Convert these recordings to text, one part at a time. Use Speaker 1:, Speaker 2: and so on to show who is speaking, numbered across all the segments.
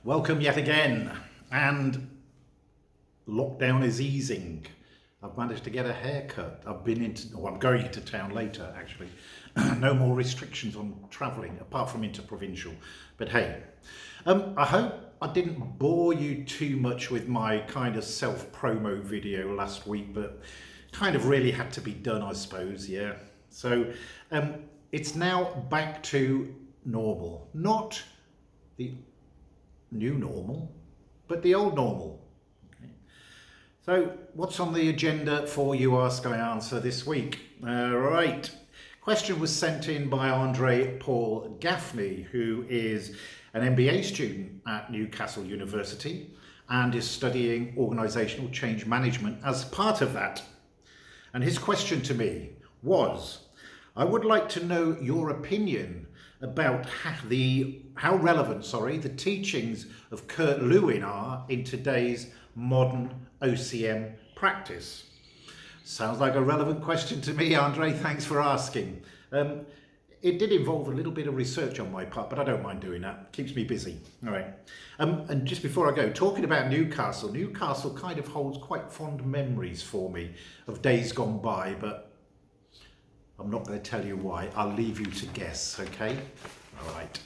Speaker 1: Welcome yet again, and lockdown is easing. I've managed to get a haircut. I'm going into town later actually. No more restrictions on travelling apart from interprovincial. But hey, I hope I didn't bore you too much with my kind of self-promo video last week, but kind of really had to be done, I suppose, yeah. So it's now back to normal, not the new normal, but the old normal. Okay. So what's on the agenda for Uask IAnswer this week? Right, question was sent in by Andre Paul Gaffney, who is an MBA student at Newcastle University and is studying Organisational Change Management as part of that. And his question to me was, I would like to know your opinion about how relevant the teachings of Kurt Lewin are in today's modern OCM practice. Sounds like a relevant question to me, Andre. Thanks for asking. It did involve a little bit of research on my part, but I don't mind doing that. Keeps me busy. All right. And just before I go, talking about Newcastle kind of holds quite fond memories for me of days gone by, but I'm not going to tell you why. I'll leave you to guess, okay? All right.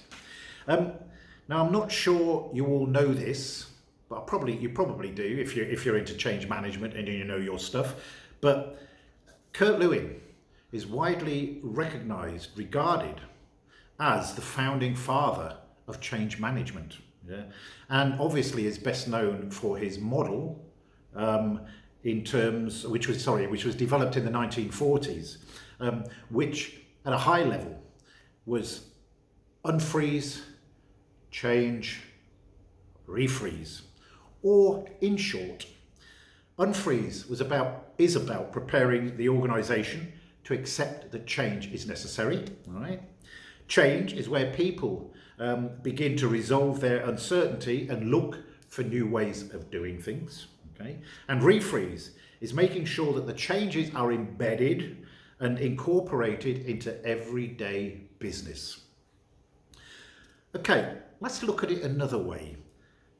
Speaker 1: Now, I'm not sure you all know this, but you probably do if you're into change management and you know your stuff. But Kurt Lewin is widely regarded as the founding father of change management. Yeah? And obviously is best known for his model, which was developed in the 1940s. Which at a high level was unfreeze, change, refreeze. Or in short, unfreeze is about preparing the organisation to accept that change is necessary. Right? Change is where people begin to resolve their uncertainty and look for new ways of doing things. Okay? And refreeze is making sure that the changes are embedded and incorporated into everyday business. Okay, let's look at it another way.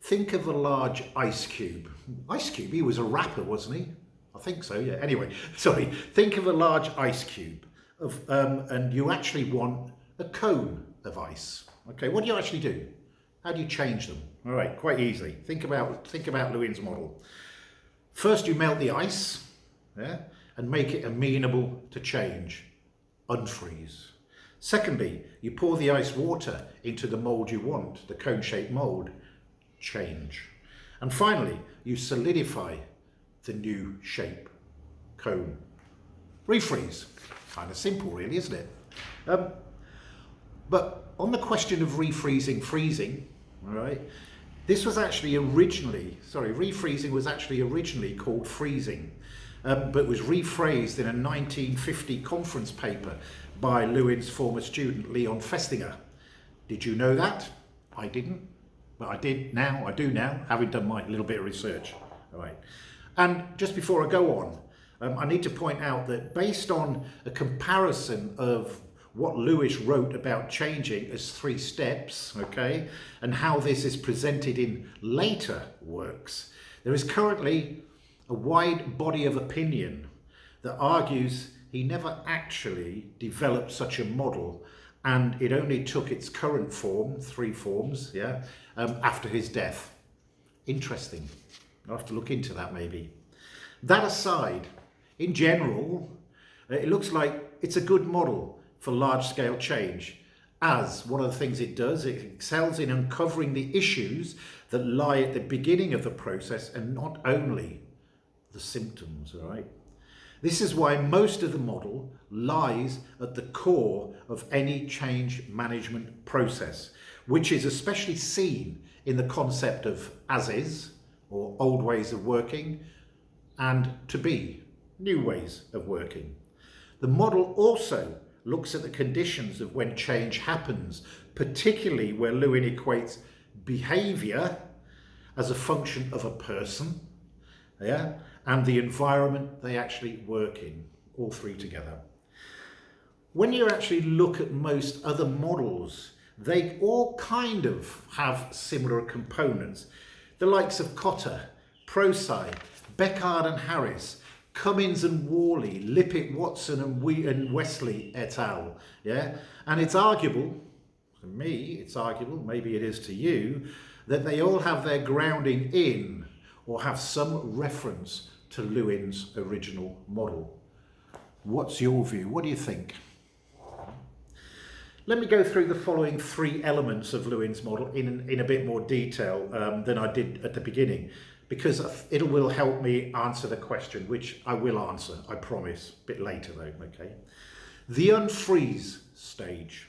Speaker 1: Think of a large ice cube. Ice Cube, he was a rapper, wasn't he? I think so, yeah. Anyway, sorry. Think of a large ice cube and you actually want a cone of ice. Okay, what do you actually do? How do you change them? All right, quite easily. Think about Lewin's model. First, you melt the ice, yeah, and make it amenable to change, unfreeze. Secondly, you pour the ice water into the mold you want, the cone-shaped mold, change. And finally, you solidify the new shape, cone, refreeze. Kind of simple really, isn't it? But on the question of refreezing, freezing, all right, refreezing was actually originally called freezing. But was rephrased in a 1950 conference paper by Lewin's former student Leon Festinger. Did you know that? I didn't, but I do now, having done my little bit of research. All right. And just before I go on, I need to point out that based on a comparison of what Lewis wrote about changing as 3 steps, okay, and how this is presented in later works, there is currently a wide body of opinion that argues he never actually developed such a model and it only took its current form, 3 forms, yeah, after his death. Interesting. I'll have to look into that maybe. That aside, in general, it looks like it's a good model for large-scale change, as one of the things it does, it excels in uncovering the issues that lie at the beginning of the process and not only the symptoms, all right? This is why most of the model lies at the core of any change management process, which is especially seen in the concept of as-is, or old ways of working, and to be, new ways of working. The model also looks at the conditions of when change happens, particularly where Lewin equates behaviour as a function of a person, yeah, and the environment they actually work in, all 3 together. When you actually look at most other models they all kind of have similar components. The likes of Cotter, Prosci, Beckard and Harris, Cummins and Worley, Lippitt, Watson and Wesley et al. Yeah, and it's arguable, to me, it's arguable, maybe it is to you, that they all have their grounding in or have some reference to Lewin's original model. What's your view? What do you think? Let me go through the following 3 elements of Lewin's model in a bit more detail than I did at the beginning, because it will help me answer the question, which I will answer, I promise, a bit later though, okay? The unfreeze stage.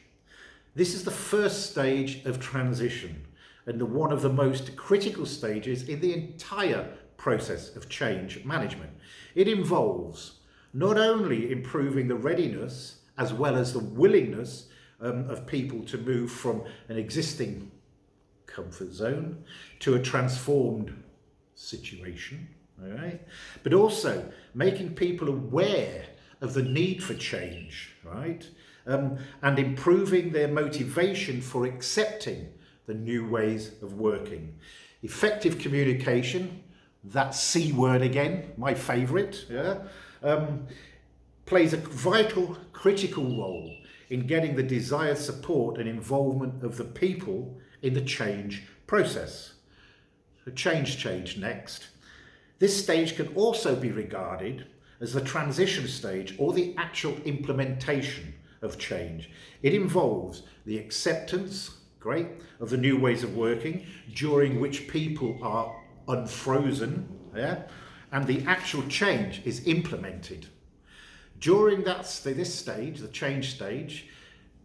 Speaker 1: This is the first stage of transition and one of the most critical stages in the entire process of change management. It involves not only improving the readiness as well as the willingness of people to move from an existing comfort zone to a transformed situation, all right? But also making people aware of the need for change, right? And improving their motivation for accepting the new ways of working. Effective communication, that C word again, my favourite, yeah, plays a vital, critical role in getting the desired support and involvement of the people in the change process. The change next. This stage can also be regarded as the transition stage or the actual implementation of change. It involves the acceptance, great, of the new ways of working, during which people are unfrozen, yeah, and the actual change is implemented. During this stage, the change stage,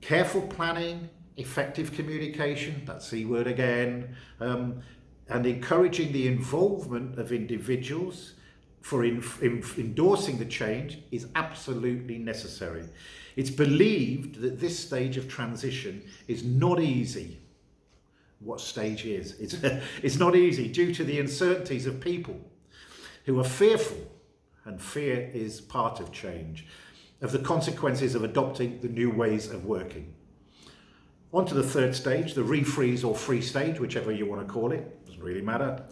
Speaker 1: careful planning, effective communication, that C word again, and encouraging the involvement of individuals for endorsing the change is absolutely necessary. It's believed that this stage of transition is not easy. What stage is? It's not easy due to the uncertainties of people who are fearful, and fear is part of change, of the consequences of adopting the new ways of working. On to the third stage, the refreeze or free stage, whichever you want to call it, doesn't really matter.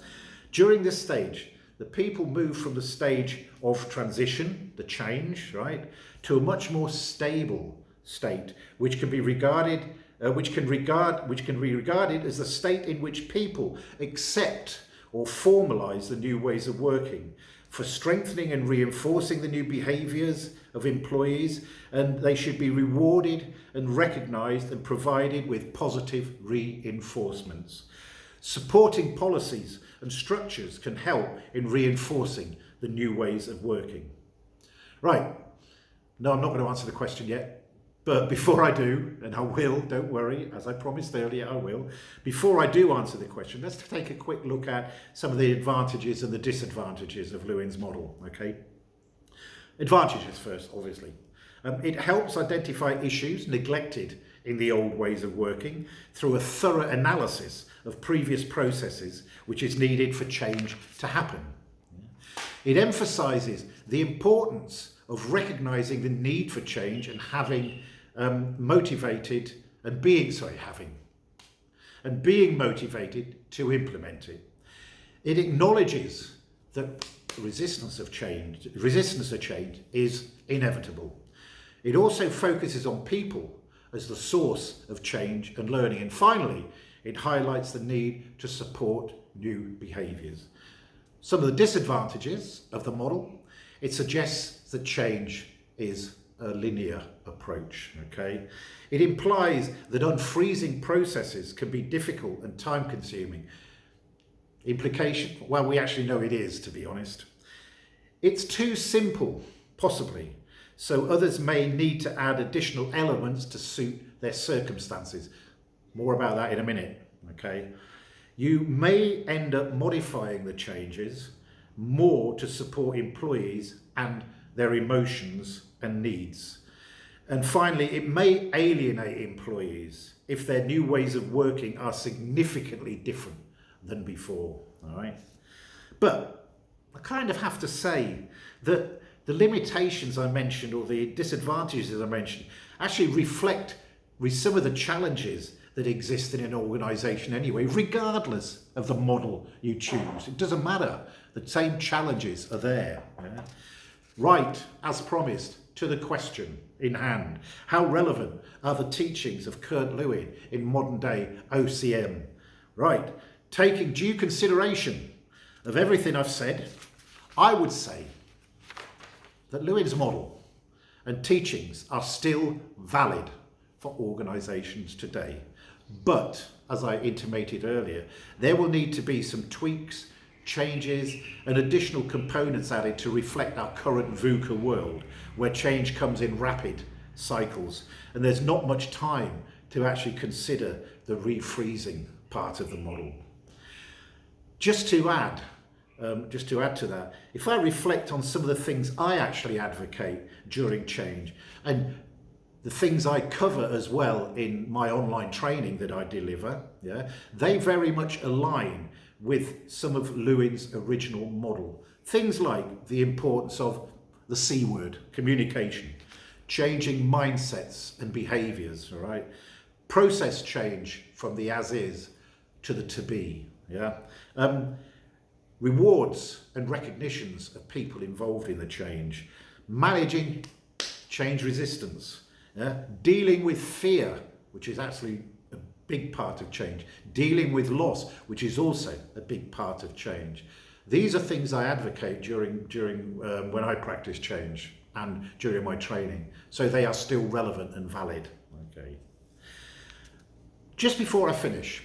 Speaker 1: During this stage, the people move from the stage of transition, the change, right, to a much more stable state, which can be regarded as the state in which people accept or formalize the new ways of working, for strengthening and reinforcing the new behaviours of employees, and they should be rewarded and recognised and provided with positive reinforcements. Supporting policies and structures can help in reinforcing the new ways of working. Right, no, I'm not going to answer the question yet. But before I do, and I will, don't worry, as I promised earlier, I will. Before I do answer the question, let's take a quick look at some of the advantages and the disadvantages of Lewin's model, okay? Advantages first, obviously. It helps identify issues neglected in the old ways of working through a thorough analysis of previous processes which is needed for change to happen. It emphasises the importance of recognising the need for change and having motivated and being motivated to implement it. It acknowledges that resistance to change is inevitable. It also focuses on people as the source of change and learning. And finally, it highlights the need to support new behaviours. Some of the disadvantages of the model: it suggests that change is a linear approach, okay? It implies that unfreezing processes can be difficult and time-consuming. Implication? Well, we actually know it is, to be honest. It's too simple, possibly, so others may need to add additional elements to suit their circumstances. More about that in a minute, okay? You may end up modifying the changes more to support employees and their emotions and needs. And finally, it may alienate employees if their new ways of working are significantly different than before, all right? But I kind of have to say that the limitations I mentioned, or the disadvantages I mentioned, actually reflect some of the challenges that exist in an organisation anyway, regardless of the model you choose. It doesn't matter. The same challenges are there. Yeah? Right, as promised, to the question in hand. How relevant are the teachings of Kurt Lewin in modern day OCM? Right, taking due consideration of everything I've said, I would say that Lewin's model and teachings are still valid for organisations today. But, as I intimated earlier, there will need to be some tweaks, changes and additional components added to reflect our current VUCA world, where change comes in rapid cycles and there's not much time to actually consider the refreezing part of the model. Just to add to that, if I reflect on some of the things I actually advocate during change and the things I cover as well in my online training that I deliver, yeah, they very much align with some of Lewin's original model. Things like the importance of the C word, communication, changing mindsets and behaviours, all right? Process change from the as is to the to be, yeah? Rewards and recognitions of people involved in the change, managing change resistance, yeah? Dealing with fear, which is actually a big part of change, dealing with loss, which is also a big part of change. These are things I advocate during when I practice change and during my training, so they are still relevant and valid. Okay. Just before I finish,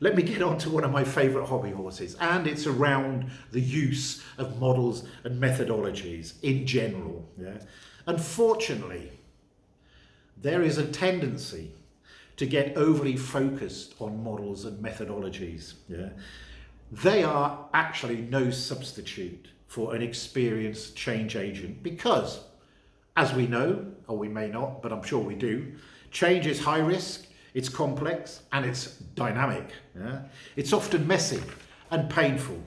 Speaker 1: let me get on to one of my favourite hobby horses, and it's around the use of models and methodologies in general. Yeah? Unfortunately, there is a tendency to get overly focused on models and methodologies. Yeah? They are actually no substitute for an experienced change agent because, as we know, or we may not, but I'm sure we do, change is high risk, it's complex, and it's dynamic. Yeah? It's often messy and painful.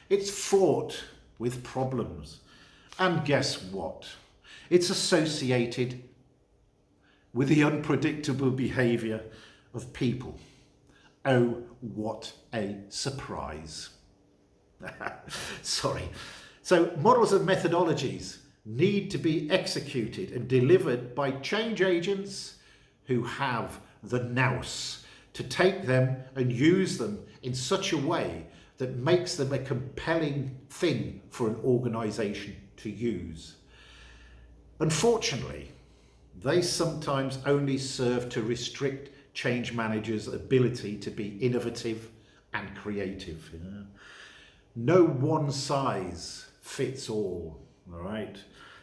Speaker 1: It's fraught with problems. And guess what? It's associated with the unpredictable behaviour of people. Oh, what a surprise. Sorry. So models and methodologies need to be executed and delivered by change agents who have the nous to take them and use them in such a way that makes them a compelling thing for an organisation to use. Unfortunately, they sometimes only serve to restrict change managers' ability to be innovative and creative. You know? No one size fits all right?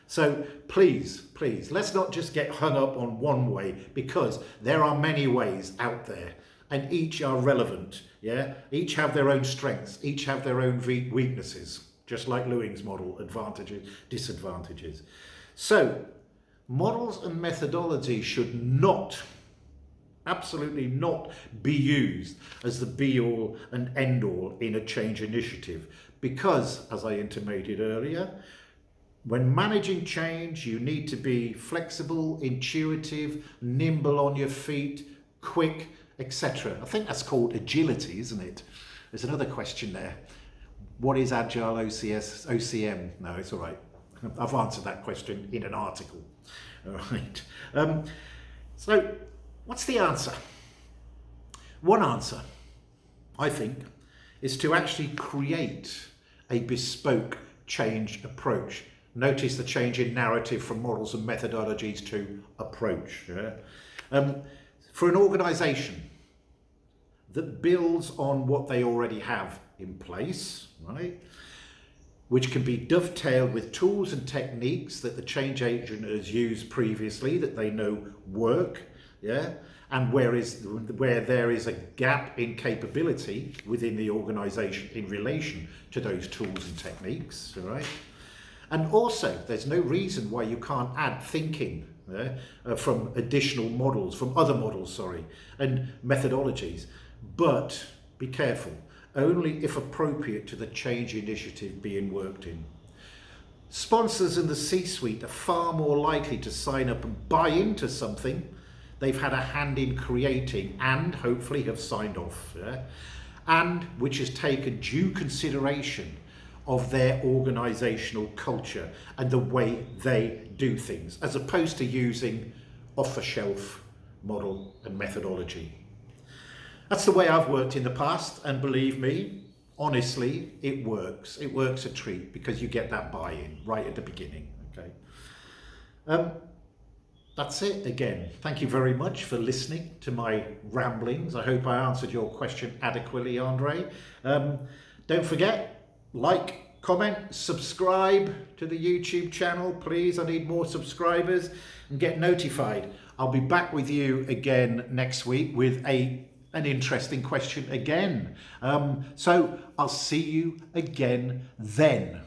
Speaker 1: So please, let's not just get hung up on one way, because there are many ways out there and each are relevant, yeah? Each have their own strengths, each have their own weaknesses, just like Lewin's model, advantages, disadvantages. So models and methodology should not, absolutely not, be used as the be-all and end-all in a change initiative, because, as I intimated earlier, when managing change, you need to be flexible, intuitive, nimble on your feet, quick, etc. I think that's called agility, isn't it? There's another question there. What is Agile OCM? No, it's all right. I've answered that question in an article. All right. So what's the answer? One answer, I think, is to actually create a bespoke change approach. Notice the change in narrative from models and methodologies to approach. Yeah? For an organisation that builds on what they already have in place, right, which can be dovetailed with tools and techniques that the change agent has used previously that they know work, yeah, and where there is a gap in capability within the organisation in relation to those tools and techniques, all right? And also, there's no reason why you can't add thinking from additional models, from other models, sorry, and methodologies. But be careful, only if appropriate to the change initiative being worked in. Sponsors in the C-suite are far more likely to sign up and buy into something they've had a hand in creating and hopefully have signed off, and which has taken due consideration of their organisational culture and the way they do things, as opposed to using off-the-shelf model and methodology. That's the way I've worked in the past, and believe me, honestly, it works. It works a treat because you get that buy-in right at the beginning. Okay. That's it again. Thank you very much for listening to my ramblings. I hope I answered your question adequately, Andre. Don't forget, like, comment, subscribe to the YouTube channel, please. I need more subscribers, and get notified. I'll be back with you again next week with an interesting question again. So I'll see you again then.